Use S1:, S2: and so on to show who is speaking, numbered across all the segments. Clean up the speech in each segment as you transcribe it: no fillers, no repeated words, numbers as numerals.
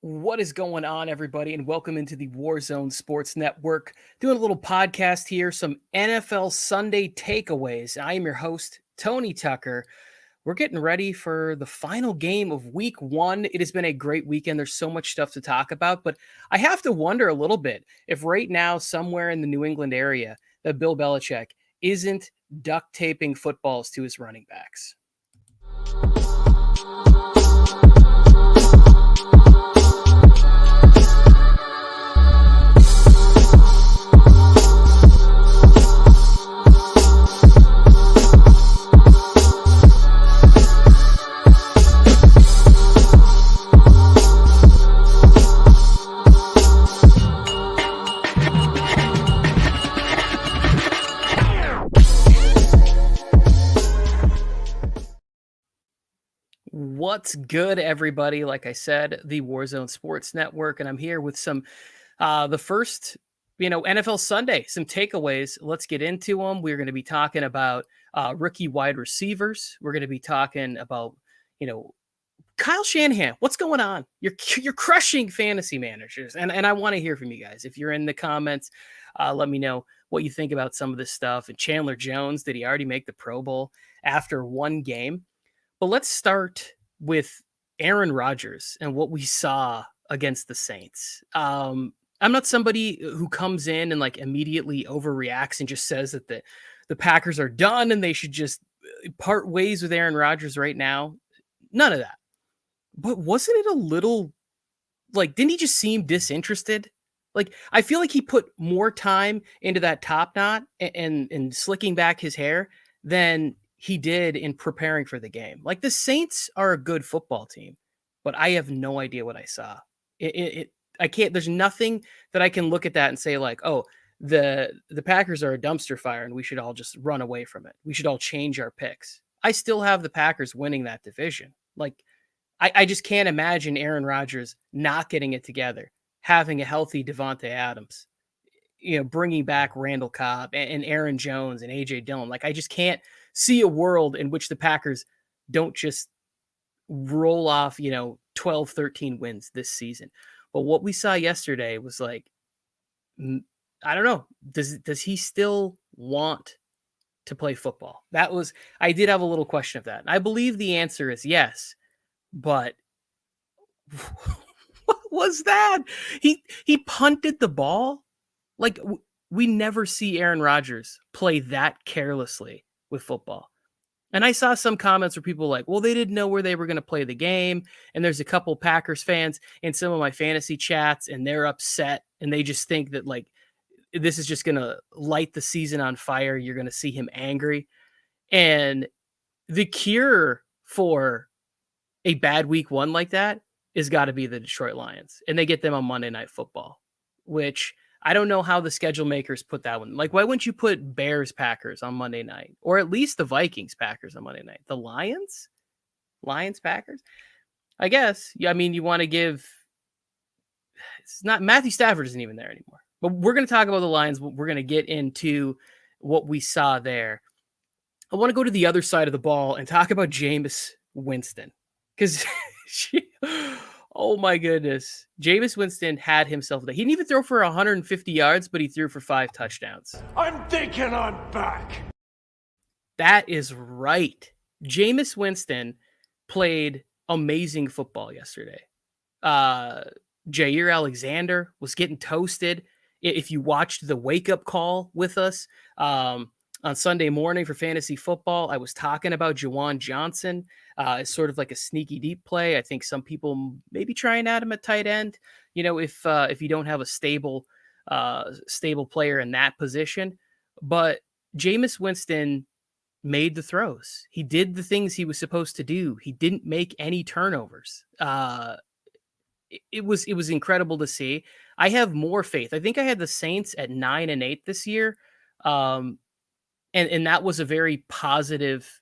S1: What is going on, everybody, and welcome into the Warzone Sports Network. Doing a little podcast here, some NFL Sunday takeaways. I am your host, Tony Tucker. We're getting ready for the final game of week one. It has been a great weekend. There's so much stuff to talk about, but I have to wonder a little bit if right now, somewhere in the New England area, that Bill Belichick isn't duct taping footballs to his running backs. What's good, everybody? Like I said, the Warzone Sports Network, and I'm here with some the first, NFL Sunday, some takeaways. Let's get into them. We're going to be talking about rookie wide receivers. We're going to be talking about, Kyle Shanahan. What's going on? You're crushing fantasy managers, and I want to hear from you guys. If you're in the comments, let me know what you think about some of this stuff. And Chandler Jones, did he already make the Pro Bowl after one game? But let's start with Aaron Rodgers and what we saw against the Saints. I'm not somebody who comes in and like immediately overreacts and just says that the Packers are done and they should just part ways with Aaron Rodgers right now. None of that. But wasn't it a little like, didn't he just seem disinterested? Like, I feel like he put more time into that top knot and slicking back his hair than he did in preparing for the game. Like, the Saints are a good football team, but I have no idea what I saw. I can't, there's nothing that I can look at that and say like, oh, the Packers are a dumpster fire and we should all just run away from it. We should all change our picks. I still have the Packers winning that division. Like, I just can't imagine Aaron Rodgers not getting it together, having a healthy Devonta Adams, bringing back Randall Cobb and Aaron Jones and AJ Dillon. Like, I just can't see a world in which the Packers don't just roll off, 12, 13 wins this season. But what we saw yesterday was like, I don't know. Does he still want to play football? I did have a little question of that. I believe the answer is yes, but what was that? He punted the ball. Like, we never see Aaron Rodgers play that carelessly with football. And I saw some comments where people were like, well, they didn't know where they were going to play the game. And there's a couple Packers fans in some of my fantasy chats, and they're upset. And they just think that, like, this is just going to light the season on fire. You're going to see him angry. And the cure for a bad week one like that is got to be the Detroit Lions. And they get them on Monday Night Football, which I don't know how the schedule makers put that one. Like, why wouldn't you put Bears Packers on Monday night, or at least the Vikings Packers on Monday night? The Lions Packers. I guess. Yeah, I mean, you want to give. It's not Matthew Stafford isn't even there anymore. But we're going to talk about the Lions. We're going to get into what we saw there. I want to go to the other side of the ball and talk about Jameis Winston, because oh my goodness. Jameis Winston had himself. He didn't even throw for 150 yards, but he threw for 5 touchdowns.
S2: I'm thinking I'm back.
S1: That is right. Jameis Winston played amazing football yesterday. Jair Alexander was getting toasted. If you watched the wake-up call with us on Sunday morning for fantasy football, I was talking about Juwan Johnson. It's sort of like a sneaky deep play. I think some people maybe try and add him at tight end, if you don't have a stable player in that position. But Jameis Winston made the throws. He did the things he was supposed to do. He didn't make any turnovers. It was incredible to see. I have more faith. I think I had the Saints at 9-8 this year. And that was a very positive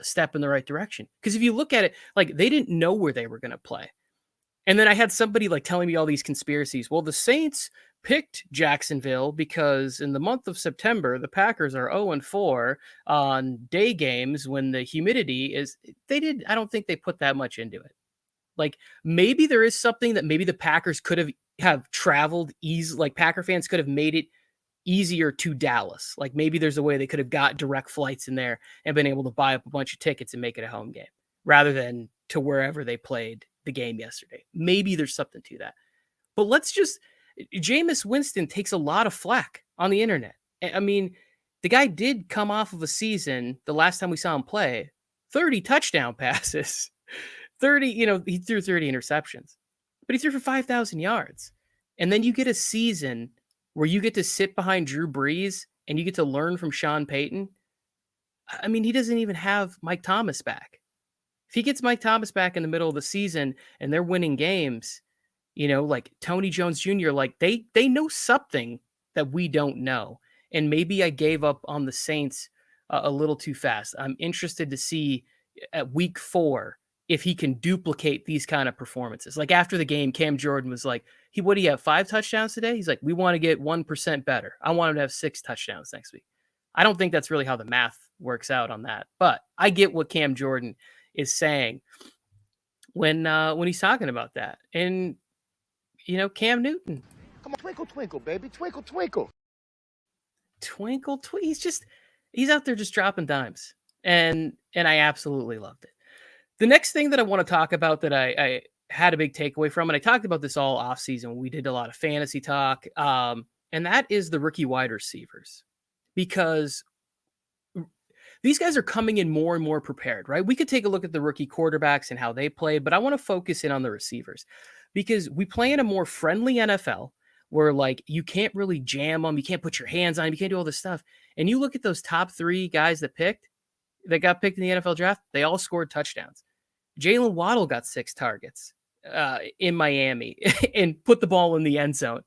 S1: step in the right direction. Because if you look at it, like, they didn't know where they were going to play. And then I had somebody like telling me all these conspiracies. Well, the Saints picked Jacksonville because in the month of September, the Packers are 0-4 on day games when the humidity is, I don't think they put that much into it. Like maybe there is something that maybe the Packers could have traveled easy. Like Packer fans could have made it easier to Dallas. Like maybe there's a way they could have got direct flights in there and been able to buy up a bunch of tickets and make it a home game rather than to wherever they played the game yesterday. Maybe there's something to that. But Jameis Winston takes a lot of flack on the internet. I mean, the guy did come off of a season, the last time we saw him play, 30 touchdown passes. 30, he threw 30 interceptions, but he threw for 5,000 yards. And then you get a season where you get to sit behind Drew Brees and you get to learn from Sean Payton. I mean, he doesn't even have Mike Thomas back. If he gets Mike Thomas back in the middle of the season and they're winning games, like Tony Jones Jr., like they know something that we don't know. And maybe I gave up on the Saints a little too fast. I'm interested to see at week 4 if he can duplicate these kind of performances. Like after the game, Cam Jordan was like, what do you have, 5 touchdowns today? He's like, we want to get 1% better. I want him to have 6 touchdowns next week. I don't think that's really how the math works out on that, but I get what Cam Jordan is saying when he's talking about that. And, Cam Newton.
S3: Come on, twinkle, twinkle, baby. Twinkle, twinkle.
S1: Twinkle, he's out there just dropping dimes. And I absolutely loved it. The next thing that I want to talk about that I had a big takeaway from, and I talked about this all off season, we did a lot of fantasy talk, and that is the rookie wide receivers, because these guys are coming in more and more prepared, right? We could take a look at the rookie quarterbacks and how they play, but I want to focus in on the receivers because we play in a more friendly NFL where like you can't really jam them, you can't put your hands on them, you can't do all this stuff. And you look at those top 3 guys that got picked in the NFL draft, they all scored touchdowns. Jalen Waddle got 6 targets in Miami and put the ball in the end zone.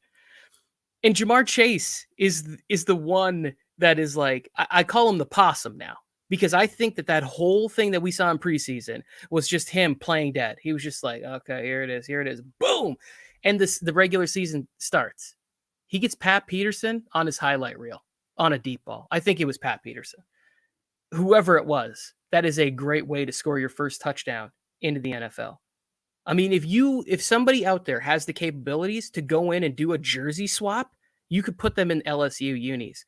S1: And Jamar Chase is the one that is like, I call him the possum now, because I think that whole thing that we saw in preseason was just him playing dead. He was just like, okay, here it is, boom. And the regular season starts. He gets Pat Peterson on his highlight reel on a deep ball. I think it was Pat Peterson. Whoever it was, that is a great way to score your first touchdown into the NFL. I mean, if somebody out there has the capabilities to go in and do a jersey swap, you could put them in LSU unis.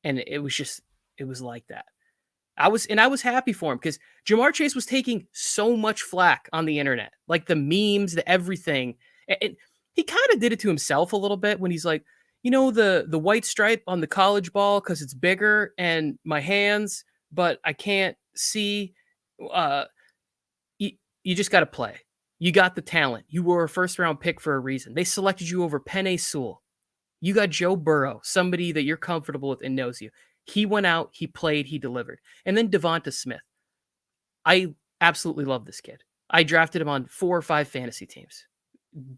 S1: And it was like that. I was happy for him because Jamar Chase was taking so much flack on the internet, like the memes, the everything. And he kind of did it to himself a little bit when he's like, the white stripe on the college ball because it's bigger and my hands, but I can't see. You just got to play. You got the talent. You were a first-round pick for a reason. They selected you over Penei Sewell. You got Joe Burrow, somebody that you're comfortable with and knows you. He went out, he played, he delivered. And then Devonta Smith. I absolutely love this kid. I drafted him on 4 or 5 fantasy teams.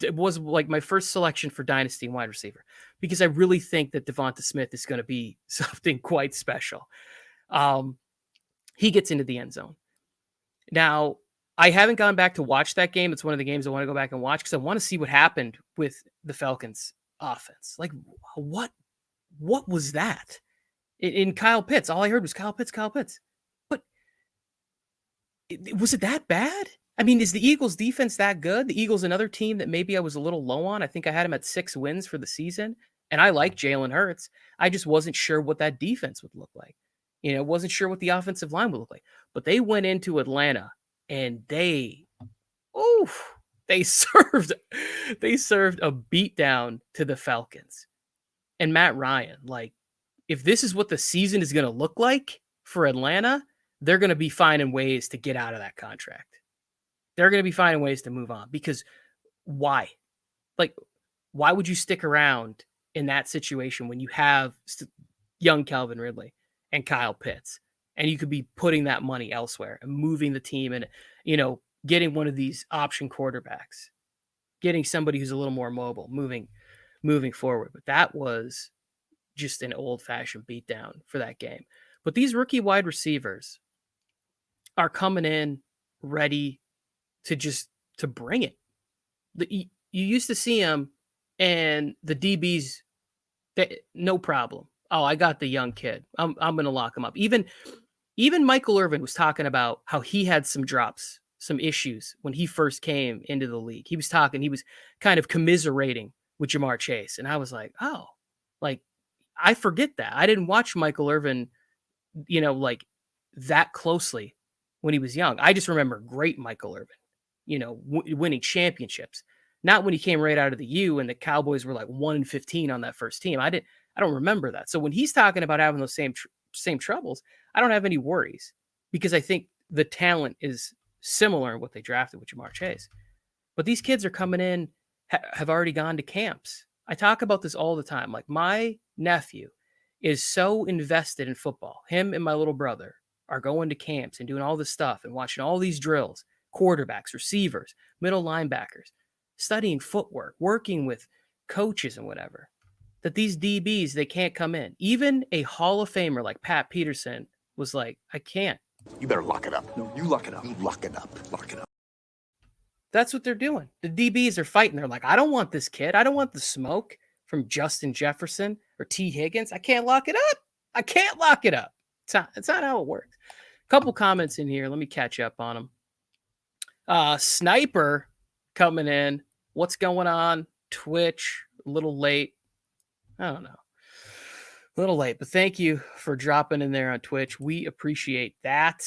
S1: It was like my first selection for Dynasty and wide receiver because I really think that Devonta Smith is going to be something quite special. He gets into the end zone. Now, I haven't gone back to watch that game. It's one of the games I want to go back and watch because I want to see what happened with the Falcons offense. Like, what was that? In Kyle Pitts, all I heard was Kyle Pitts. But was it that bad? I mean, is the Eagles defense that good? The Eagles, another team that maybe I was a little low on. I think I had him at 6 wins for the season. And I like Jalen Hurts. I just wasn't sure what that defense would look like. Wasn't sure what the offensive line would look like. But they went into Atlanta and they served a beatdown to the Falcons. And Matt Ryan, like, if this is what the season is going to look like for Atlanta, they're going to be finding ways to get out of that contract. They're going to be finding ways to move on because why? Like, why would you stick around in that situation when you have young Calvin Ridley and Kyle Pitts and you could be putting that money elsewhere and moving the team and, getting one of these option quarterbacks, getting somebody who's a little more mobile, moving forward. But that was just an old-fashioned beatdown for that game. But these rookie wide receivers are coming in ready to bring it. You used to see them and the DBs, no problem. Oh, I got the young kid. I'm going to lock him up. Even Michael Irvin was talking about how he had some drops some issues when he first came into the league. He was kind of commiserating with Jamar Chase. And I was like, oh, like, I forget that. I didn't watch Michael Irvin, like that closely when he was young. I just remember great Michael Irvin, winning championships. Not when he came right out of the U and the Cowboys were like 1-15 on that first team. I don't remember that. So when he's talking about having those same troubles, I don't have any worries because I think the talent is similar in what they drafted with Jamar Chase. But these kids are coming in, have already gone to camps. I talk about this all the time. Like, my nephew is so invested in football. Him and my little brother are going to camps and doing all this stuff and watching all these drills, quarterbacks, receivers, middle linebackers, studying footwork, working with coaches and whatever, that these DBs, they can't come in. Even a Hall of Famer like Pat Peterson was like, I can't.
S3: You better lock it up.
S2: No, you lock it up.
S3: You lock it up.
S2: Lock it up.
S1: That's what they're doing. The DBs are fighting. They're like, I don't want this kid. I don't want the smoke from Justin Jefferson or T. Higgins. I can't lock it up. I can't lock it up. It's not how it works. Couple comments in here. Let me catch up on them. Sniper coming in. What's going on? Twitch, a little late. I don't know. A little late, but thank you for dropping in there on Twitch. We appreciate that.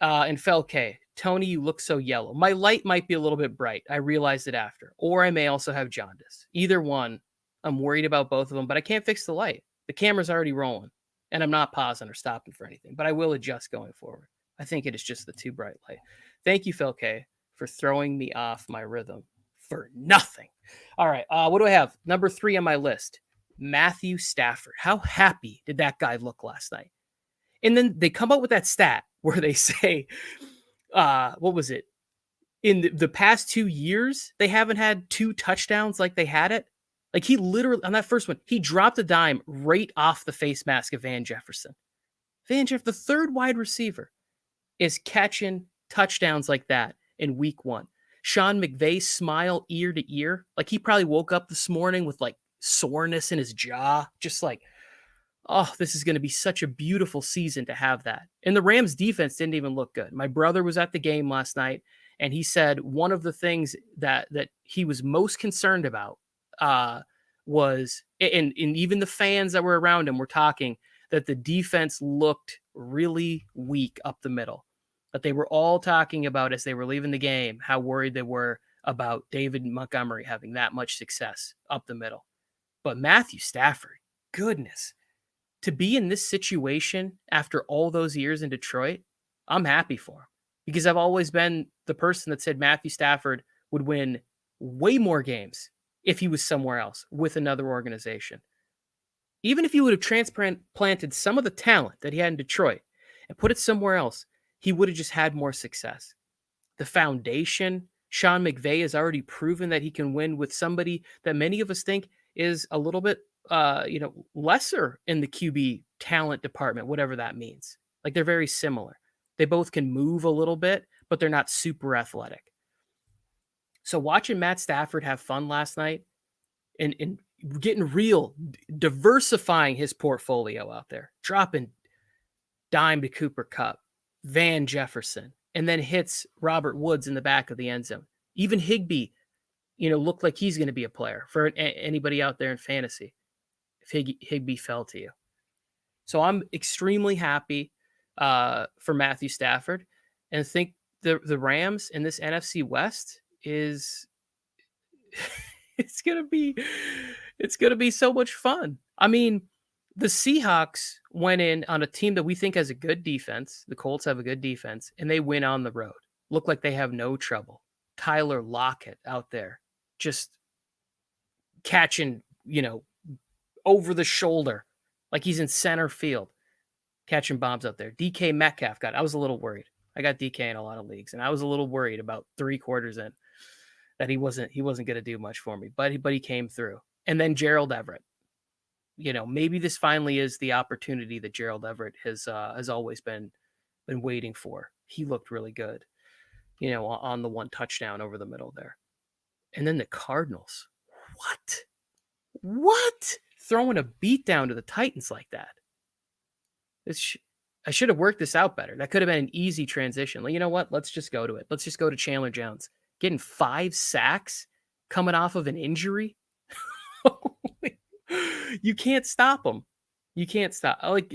S1: And Felke, Tony, you look so yellow. My light might be a little bit bright. I realized it after. Or I may also have jaundice. Either one, I'm worried about both of them, but I can't fix the light. The camera's already rolling, and I'm not pausing or stopping for anything, but I will adjust going forward. I think it is just the too bright light. Thank you, Felke, for throwing me off my rhythm for nothing. All right, what do I have? Number 3 on my list, Matthew Stafford. How happy did that guy look last night? And then they come up with that stat where they say, what was it? In the past 2 years, they haven't had 2 touchdowns like they had it. Like, he literally, on that first one, he dropped a dime right off the face mask of Van Jefferson. Van Jefferson, the third wide receiver, is catching touchdowns like that in week 1. Sean McVay's smile ear to ear. Like, he probably woke up this morning with like soreness in his jaw. Just like, oh, this is going to be such a beautiful season to have that. And the Rams defense didn't even look good. My brother was at the game last night, and he said one of the things that he was most concerned about was, and even the fans that were around him were talking, that the defense looked really weak up the middle. But they were all talking about, as they were leaving the game, how worried they were about David Montgomery having that much success up the middle. But Matthew Stafford, goodness, to be in this situation after all those years in Detroit, I'm happy for him, because I've always been the person that said Matthew Stafford would win way more games if he was somewhere else with another organization. Even if he would have transplanted some of the talent that he had in Detroit and put it somewhere else, he would have just had more success. The foundation, Sean McVay has already proven that he can win with somebody that many of us think is a little bit lesser in the QB talent department, whatever that means. Like, they're very similar. They both can move a little bit, but they're not super athletic. So watching Matt Stafford have fun last night and getting real, diversifying his portfolio out there, dropping dime to Cooper Kupp, Van Jefferson, and then hits Robert Woods in the back of the end zone. Even Higbee, looked like he's going to be a player for anybody out there in fantasy if Higbee fell to you. So I'm extremely happy for Matthew Stafford, and think the Rams in this NFC West is it's gonna be so much fun. I mean, the Seahawks went in on a team that we think has a good defense. The Colts have a good defense, and they win on the road. Look like they have no trouble. Tyler Lockett out there just catching, over the shoulder, like he's in center field, catching bombs out there. DK Metcalf I was a little worried. I got DK in a lot of leagues, and I was a little worried about 3 quarters in that he wasn't going to do much for me, but he came through. And then Gerald Everett. Maybe this finally is the opportunity that Gerald Everett has always been waiting for. He looked really good, on the 1 touchdown over the middle there. And then the Cardinals. What? Throwing a beat down to the Titans like that. I should have worked this out better. That could have been an easy transition. Like, you know what? Let's just go to it. Let's just go to Chandler Jones. Getting 5 sacks coming off of an injury. You can't stop him. You can't stop. Like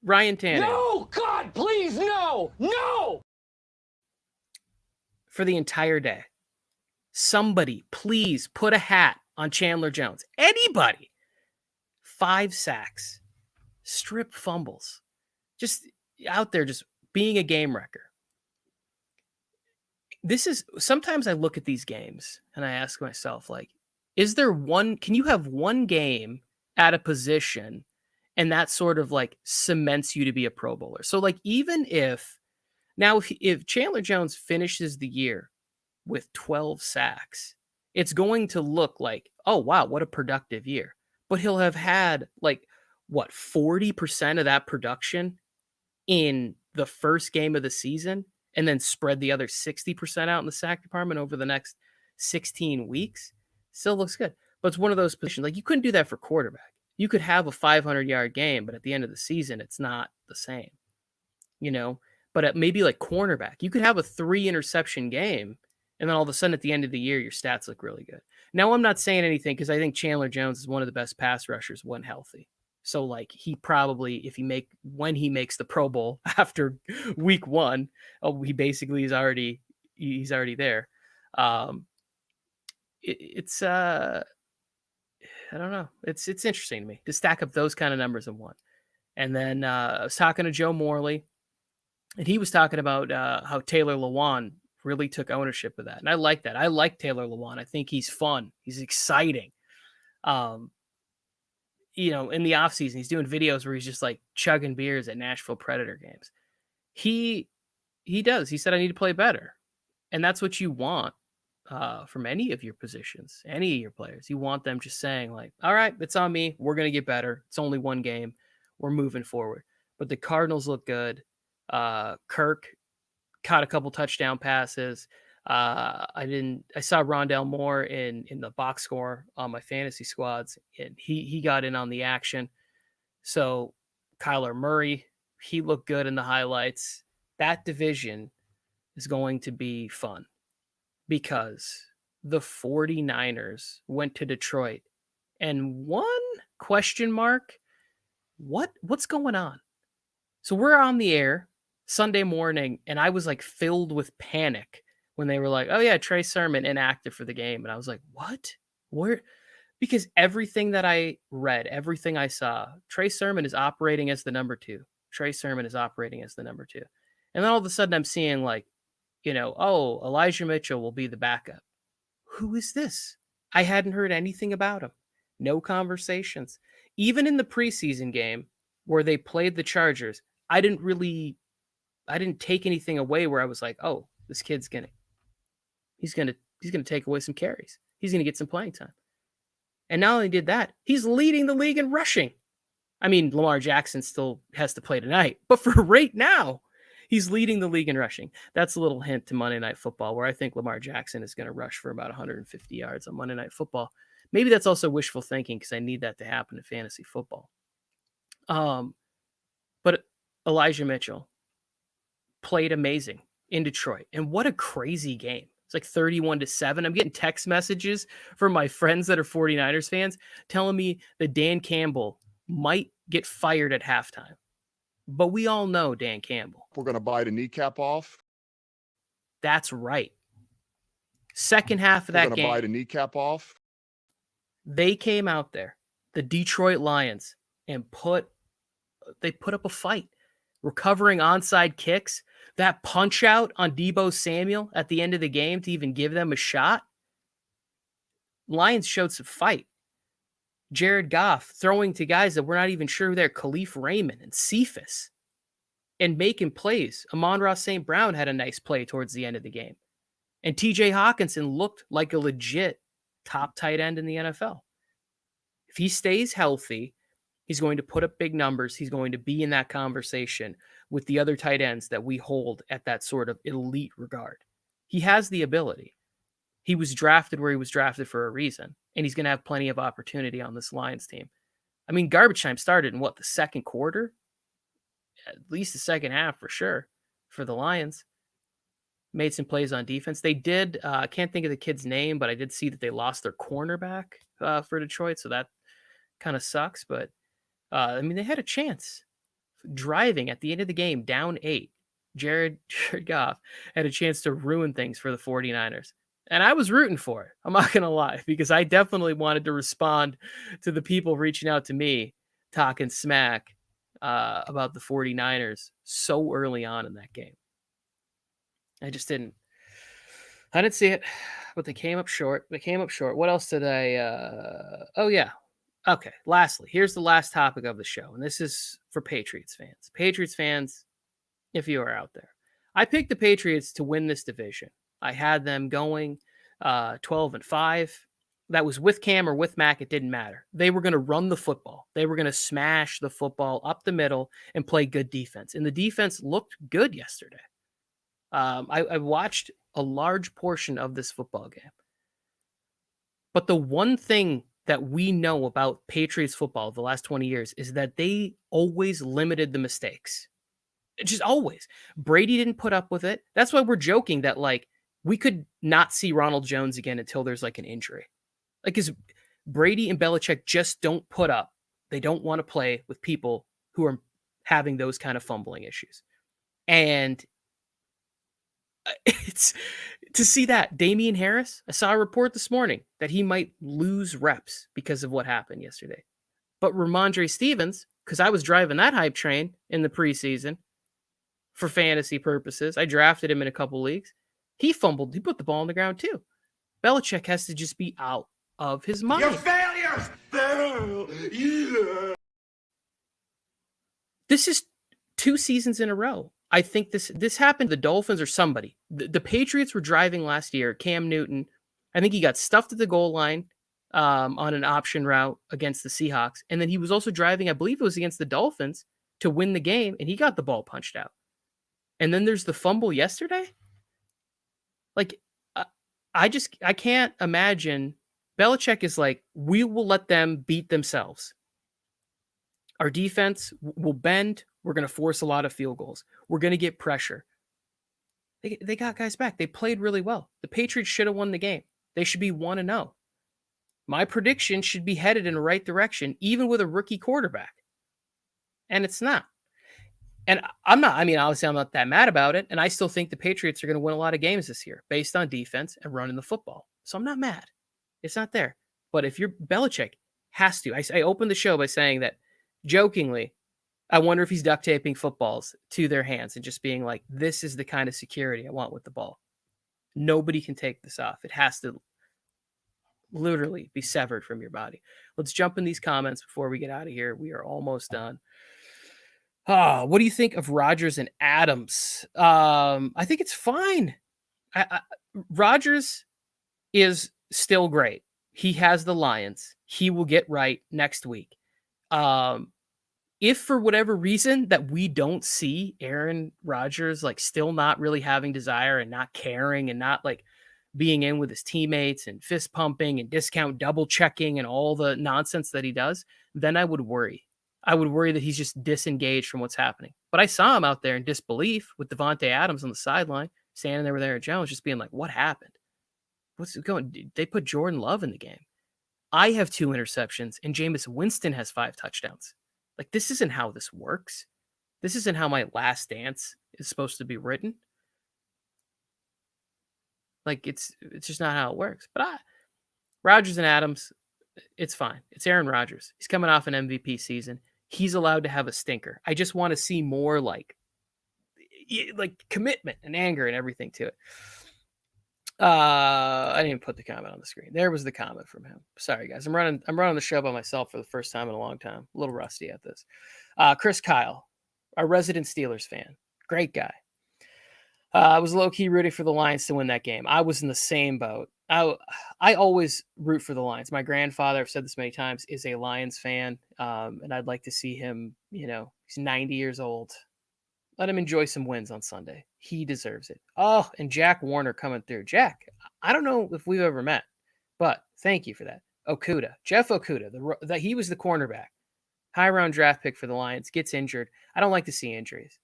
S1: Ryan Tannehill.
S2: No, God, please, no, no!
S1: For the entire day. Somebody, please put a hat on Chandler Jones. Anybody. 5 sacks. Strip fumbles. Just out there, just being a game wrecker. Sometimes I look at these games and I ask myself, like, can you have one game at a position and that sort of like cements you to be a Pro Bowler? So like, even if Chandler Jones finishes the year with 12 sacks, it's going to look like, oh, wow, what a productive year. But he'll have had like, 40% of that production in the first game of the season and then spread the other 60% out in the sack department over the next 16 weeks. Still looks good. But it's one of those positions, like you couldn't do that for quarterback. You could have a 500-yard game, but at the end of the season, it's not the same, But at maybe like cornerback, you could have a 3-interception game, and then all of a sudden at the end of the year, your stats look really good. Now, I'm not saying anything because I think Chandler Jones is one of the best pass rushers when healthy. So like he probably, when he makes the Pro Bowl after week 1, he basically he's already there. It's I don't know. It's interesting to me to stack up those kind of numbers in one. And then I was talking to Joe Morley, and he was talking about how Taylor Lewan really took ownership of that. And I like that. I like Taylor Lewan. I think he's fun. He's exciting. In the offseason, he's doing videos where he's just like chugging beers at Nashville Predator games. He does. He said, I need to play better. And that's what you want from any of your positions, any of your players. You want them just saying like, all right, it's on me. We're going to get better. It's only one game. We're moving forward. But the Cardinals look good. Kirk caught a couple touchdown passes. I saw Rondale Moore in the box score on my fantasy squads, and he got in on the action. So Kyler Murray, he looked good in the highlights. That division is going to be fun because the 49ers went to Detroit, and one question mark, what's going on? So we're on the air Sunday morning, and I was like filled with panic when they were like, oh yeah, Trey Sermon inactive for the game. And I was like, what? Where? Because everything that I read, everything I saw, Trey Sermon is operating as the number 2. Trey Sermon is operating as the number 2. And then all of a sudden I'm seeing like, Elijah Mitchell will be the backup. Who is this? I hadn't heard anything about him. No conversations. Even in the preseason game where they played the Chargers, I didn't take anything away where I was like, oh, this kid's he's gonna take away some carries. He's gonna get some playing time. And not only did that, he's leading the league in rushing. I mean, Lamar Jackson still has to play tonight, but for right now, he's leading the league in rushing. That's a little hint to Monday Night Football, where I think Lamar Jackson is going to rush for about 150 yards on Monday Night Football. Maybe that's also wishful thinking because I need that to happen in fantasy football. But Elijah Mitchell played amazing in Detroit. And what a crazy game. It's like 31-7. I'm getting text messages from my friends that are 49ers fans telling me that Dan Campbell might get fired at halftime. But we all know Dan Campbell.
S4: We're going to bite a kneecap off.
S1: That's right. Second half of that game.
S4: We're going to bite a kneecap off.
S1: They came out there, the Detroit Lions, and they put up a fight. Recovering onside kicks, that punch out on Deebo Samuel at the end of the game to even give them a shot. Lions showed some fight. Jared Goff throwing to guys that we're not even sure who they're, Khalif Raymond and Cephas, and making plays. Amon-Ra St. Brown had a nice play towards the end of the game. And TJ Hawkinson looked like a legit top tight end in the NFL. If he stays healthy, he's going to put up big numbers. He's going to be in that conversation with the other tight ends that we hold at that sort of elite regard. He has the ability. He was drafted where he was drafted for a reason, and he's going to have plenty of opportunity on this Lions team. I mean, garbage time started in the second quarter? at least the second half for sure for the Lions. Made some plays on defense. They did, I can't think of the kid's name, but I did see that they lost their cornerback for Detroit. So that kind of sucks. But I mean, they had a chance driving at the end of the game down 8. Jared Goff had a chance to ruin things for the 49ers. And I was rooting for it. I'm not going to lie, because I definitely wanted to respond to the people reaching out to me talking smack about the 49ers so early on in that game. I just didn't. I didn't see it, but they came up short. What else did I? Oh, yeah. Okay. Lastly, here's the last topic of the show. And this is for Patriots fans. Patriots fans, if you are out there, I picked the Patriots to win this division. I had them going 12-5. That was with Cam or with Mac. It didn't matter. They were going to run the football. They were going to smash the football up the middle and play good defense. And the defense looked good yesterday. I watched a large portion of this football game. But the one thing that we know about Patriots football the last 20 years is that they always limited the mistakes. Just always. Brady didn't put up with it. That's why we're joking that, like, we could not see Ronald Jones again until there's like an injury. Like, because Brady and Belichick just don't put up. They don't want to play with people who are having those kind of fumbling issues. And it's to see that Damian Harris, I saw a report this morning that he might lose reps because of what happened yesterday. But Ramondre Stevens, because I was driving that hype train in the preseason for fantasy purposes, I drafted him in a couple leagues. He fumbled. He put the ball on the ground too. Belichick has to just be out of his mind.
S2: You're failures! Yeah.
S1: This is 2 seasons in a row. I think this happened to the Dolphins or somebody. The Patriots were driving last year. Cam Newton, I think he got stuffed at the goal line on an option route against the Seahawks. And then he was also driving, I believe it was against the Dolphins, to win the game, and he got the ball punched out. And then there's the fumble yesterday. Like, I can't imagine. Belichick is like, we will let them beat themselves. Our defense will bend. We're going to force a lot of field goals. We're going to get pressure. They got guys back. They played really well. The Patriots should have won the game. They should be 1-0. My prediction should be headed in the right direction, even with a rookie quarterback. And it's not. And obviously I'm not that mad about it. And I still think the Patriots are going to win a lot of games this year based on defense and running the football. So I'm not mad. It's not there. But if you're Belichick, has to. I opened the show by saying that, jokingly, I wonder if he's duct taping footballs to their hands and just being like, this is the kind of security I want with the ball. Nobody can take this off. It has to literally be severed from your body. Let's jump in these comments before we get out of here. We are almost done. What do you think of Rodgers and Adams? I think it's fine. Rodgers is still great. He has the Lions. He will get right next week. If for whatever reason that we don't see Aaron Rodgers like still not really having desire and not caring and not like being in with his teammates and fist pumping and discount double checking and all the nonsense that he does, then I would worry. I would worry that he's just disengaged from what's happening. But I saw him out there in disbelief with Devonta Adams on the sideline, standing there with Aaron Jones, just being like, what happened? What's going? They put Jordan Love in the game. I have 2 interceptions and Jameis Winston has 5 touchdowns. Like, this isn't how this works. This isn't how my last dance is supposed to be written. Like, it's just not how it works. But Rodgers and Adams, it's fine. It's Aaron Rodgers. He's coming off an MVP season. He's allowed to have a stinker. I just want to see more like commitment and anger and everything to it. I didn't even put the comment on the screen. There was the comment from him. Sorry, guys. I'm running the show by myself for the first time in a long time. A little rusty at this. Chris Kyle, our resident Steelers fan. Great guy. I was low-key rooting for the Lions to win that game. I was in the same boat. I always root for the Lions. My grandfather, I've said this many times, is a Lions fan. And I'd like to see him, he's 90 years old. Let him enjoy some wins on Sunday. He deserves it. Oh, and Jack Warner coming through. Jack, I don't know if we've ever met, but thank you for that. Okudah, Jeff Okudah, he was the cornerback high round draft pick for the Lions, gets injured. I don't like to see injuries.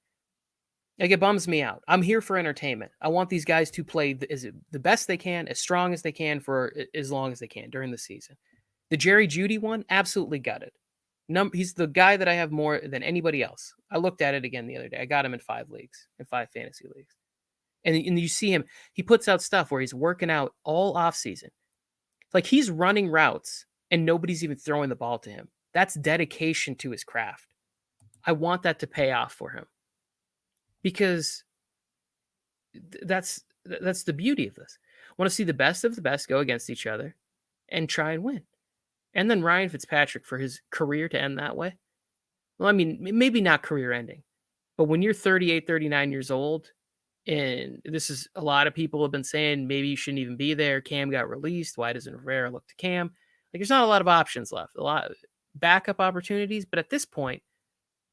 S1: Like, it bums me out. I'm here for entertainment. I want these guys to play the best they can, as strong as they can for as long as they can during the season. The Jerry Jeudy one, absolutely gutted. He's the guy that I have more than anybody else. I looked at it again the other day. I got him in 5 leagues, in 5 fantasy leagues. And you see him, he puts out stuff where he's working out all offseason. Like, he's running routes and nobody's even throwing the ball to him. That's dedication to his craft. I want that to pay off for him. Because that's the beauty of this. I want to see the best of the best go against each other and try and win. And then Ryan Fitzpatrick, for his career to end that way. Well, I mean, maybe not career ending, but when you're 38, 39 years old, and this is a lot of people have been saying maybe you shouldn't even be there. Cam got released. Why doesn't Rivera look to Cam? Like, there's not a lot of options left, a lot of backup opportunities. But at this point,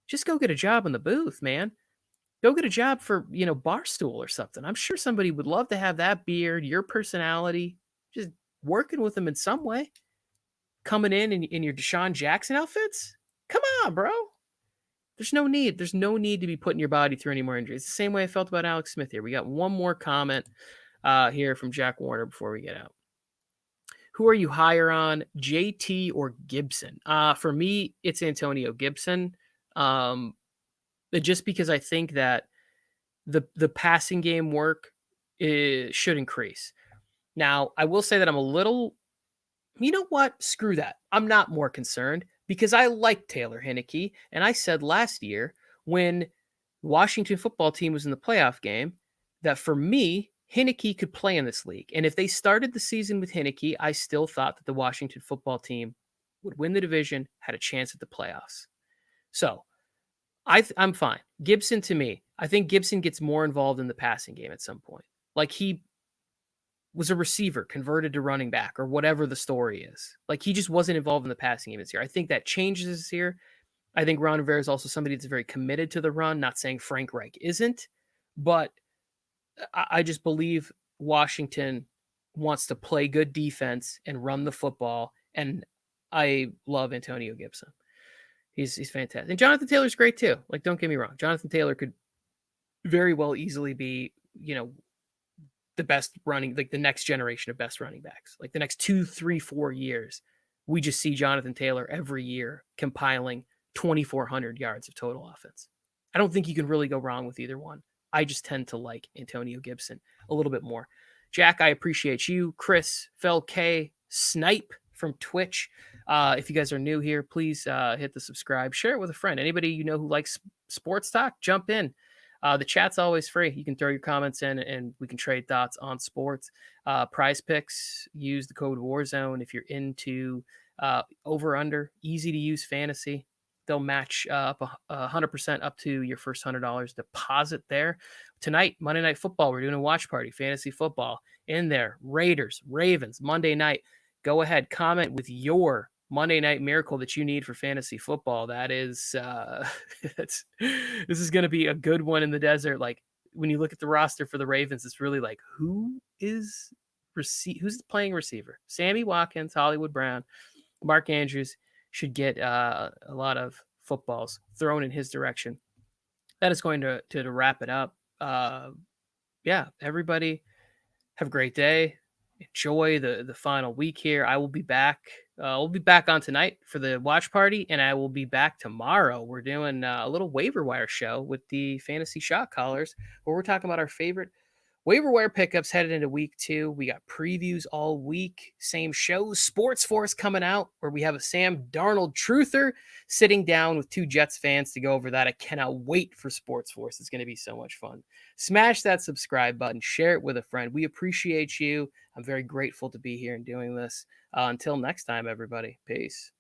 S1: just go get a job in the booth, man. Go get a job for, Barstool or something. I'm sure somebody would love to have that beard, your personality, just working with them in some way. Coming in your Deshaun Jackson outfits? Come on, bro. There's no need. There's no need to be putting your body through any more injuries. It's the same way I felt about Alex Smith here. We got one more comment here from Jack Warner before we get out. Who are you higher on, JT or Gibson? For me, it's Antonio Gibson. Just because I think that the passing game work should increase. Now, I will say that I'm a little, you know what? Screw that. I'm not more concerned because I like Taylor Heinicke. And I said last year when the Washington football team was in the playoff game that for me, Heinicke could play in this league. And if they started the season with Heinicke, I still thought that the Washington football team would win the division, had a chance at the playoffs. So I'm fine. Gibson, to me, I think Gibson gets more involved in the passing game at some point. Like, he was a receiver converted to running back or whatever the story is. Like, he just wasn't involved in the passing game this year. I think that changes this year. I think Ron Rivera is also somebody that's very committed to the run, not saying Frank Reich isn't, but I just believe Washington wants to play good defense and run the football, and I love Antonio Gibson. He's fantastic. And Jonathan Taylor's great too. Like, don't get me wrong. Jonathan Taylor could very well easily be, the best running, like the next generation of best running backs. Like the next 2, 3, 4 years, we just see Jonathan Taylor every year compiling 2,400 yards of total offense. I don't think you can really go wrong with either one. I just tend to like Antonio Gibson a little bit more. Jack, I appreciate you. Chris, Fel K, Snipe from Twitch. If you guys are new here, please hit the subscribe. Share it with a friend. Anybody you know who likes sports talk, jump in. The chat's always free. You can throw your comments in and we can trade thoughts on sports. Prize Picks, use the code Warzone if you're into over-under, easy-to-use fantasy. They'll match up 100% up to your first $100 deposit there. Tonight, Monday Night Football, we're doing a watch party, fantasy football in there. Raiders, Ravens, Monday night. Go ahead, comment with your Monday Night Miracle that you need for fantasy football. That is, this is going to be a good one in the desert. Like, when you look at the roster for the Ravens, it's really like, who's playing receiver? Sammy Watkins, Hollywood Brown, Mark Andrews should get a lot of footballs thrown in his direction. That is going to wrap it up. Yeah, everybody have a great day. Enjoy the final week here. I will be back. We'll be back on tonight for the watch party, and I will be back tomorrow. We're doing a little waiver wire show with the fantasy shot callers, where we're talking about our favorite waiver wire pickups headed into week 2. We got previews all week. Same shows. Sports Force coming out, where we have a Sam Darnold truther sitting down with 2 Jets fans to go over that. I cannot wait for Sports Force. It's going to be so much fun. Smash that subscribe button. Share it with a friend. We appreciate you. I'm very grateful to be here and doing this. Until next time, everybody. Peace.